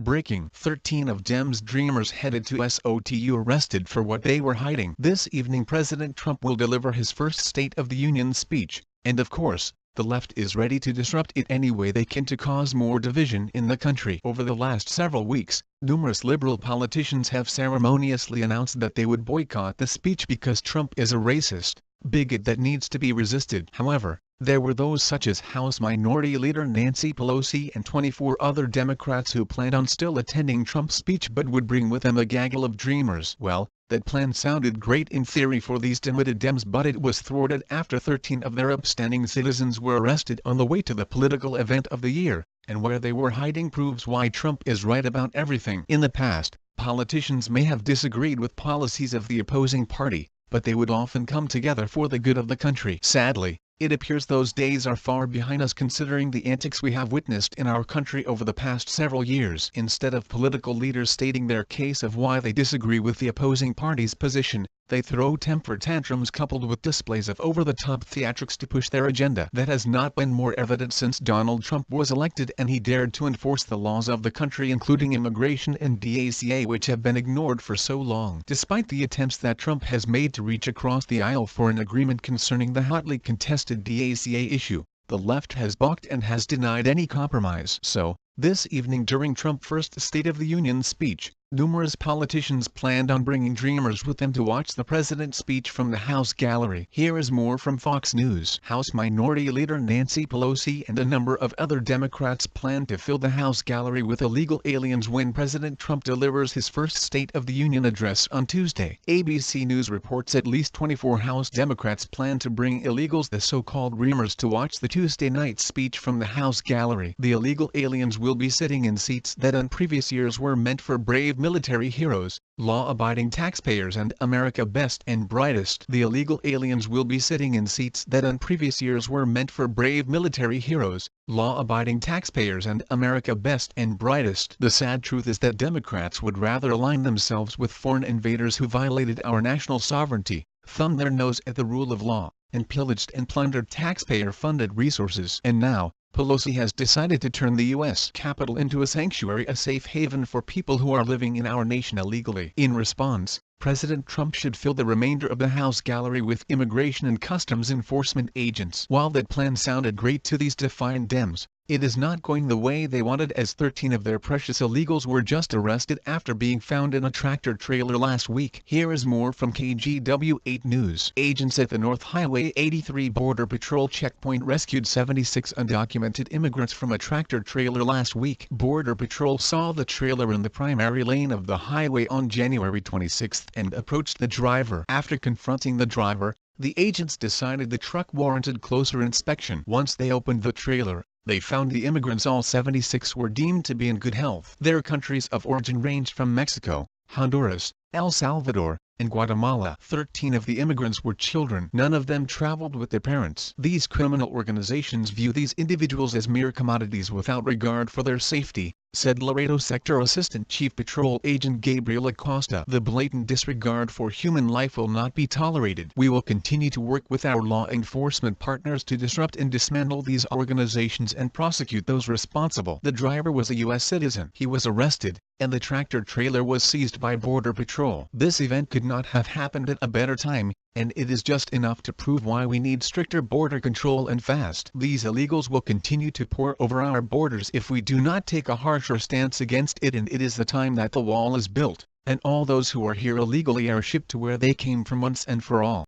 Breaking: 13 of Dems dreamers headed to SOTU arrested for what they were hiding. This evening President Trump will deliver his first State of the Union speech, and of course, the left is ready to disrupt it any way they can to cause more division in the country. Over the last several weeks, numerous liberal politicians have ceremoniously announced that they would boycott the speech because Trump is a racist bigot that needs to be resisted. However, there were those such as House Minority Leader Nancy Pelosi and 24 other Democrats who planned on still attending Trump's speech but would bring with them a gaggle of dreamers. Well, that plan sounded great in theory for these timid Dems, but it was thwarted after 13 of their upstanding citizens were arrested on the way to the political event of the year, and where they were hiding proves why Trump is right about everything. In the past, politicians may have disagreed with policies of the opposing party, but they would often come together for the good of the country. Sadly, it appears those days are far behind us considering the antics we have witnessed in our country over the past several years. Instead of political leaders stating their case of why they disagree with the opposing party's position, they throw temper tantrums coupled with displays of over-the-top theatrics to push their agenda. That has not been more evident since Donald Trump was elected and he dared to enforce the laws of the country, including immigration and DACA, which have been ignored for so long. Despite the attempts that Trump has made to reach across the aisle for an agreement concerning the hotly contested DACA issue, the left has balked and has denied any compromise. So, this evening during Trump's first State of the Union speech, numerous politicians planned on bringing dreamers with them to watch the president's speech from the House gallery. Here is more from Fox News. House Minority Leader Nancy Pelosi and a number of other Democrats plan to fill the House gallery with illegal aliens when President Trump delivers his first State of the Union address on Tuesday. ABC News reports at least 24 House Democrats plan to bring illegals, the so-called dreamers, to watch the Tuesday night speech from the House gallery. The illegal aliens will be sitting in seats that in previous years were meant for brave military heroes, law-abiding taxpayers and America best and brightest. The illegal aliens will be sitting in seats that in previous years were meant for brave military heroes, law-abiding taxpayers and America best and brightest. The sad truth is that Democrats would rather align themselves with foreign invaders who violated our national sovereignty, thumbed their nose at the rule of law, and pillaged and plundered taxpayer-funded resources. And now, Pelosi has decided to turn the U.S. Capitol into a sanctuary, a safe haven for people who are living in our nation illegally. In response, President Trump should fill the remainder of the House gallery with immigration and customs enforcement agents. While that plan sounded great to these defiant Dems, it is not going the way they wanted, as 13 of their precious illegals were just arrested after being found in a tractor trailer last week. Here is more from KGW8 News. Agents at the North Highway 83 Border Patrol checkpoint rescued 76 undocumented immigrants from a tractor trailer last week. Border Patrol saw the trailer in the primary lane of the highway on January 26 and approached the driver. After confronting the driver, the agents decided the truck warranted closer inspection. Once they opened the trailer, they found the immigrants, all 76, were deemed to be in good health. Their countries of origin ranged from Mexico, Honduras, El Salvador, and Guatemala. 13 of the immigrants were children. None of them traveled with their parents. These criminal organizations view these individuals as mere commodities without regard for their safety, said Laredo Sector Assistant Chief Patrol Agent Gabriel Acosta. The blatant disregard for human life will not be tolerated. We will continue to work with our law enforcement partners to disrupt and dismantle these organizations and prosecute those responsible. The driver was a U.S. citizen. He was arrested, and the tractor trailer was seized by Border Patrol. This event could not have happened at a better time, and it is just enough to prove why we need stricter border control and fast. These illegals will continue to pour over our borders if we do not take a harsher stance against it, and it is the time that the wall is built, and all those who are here illegally are shipped to where they came from once and for all.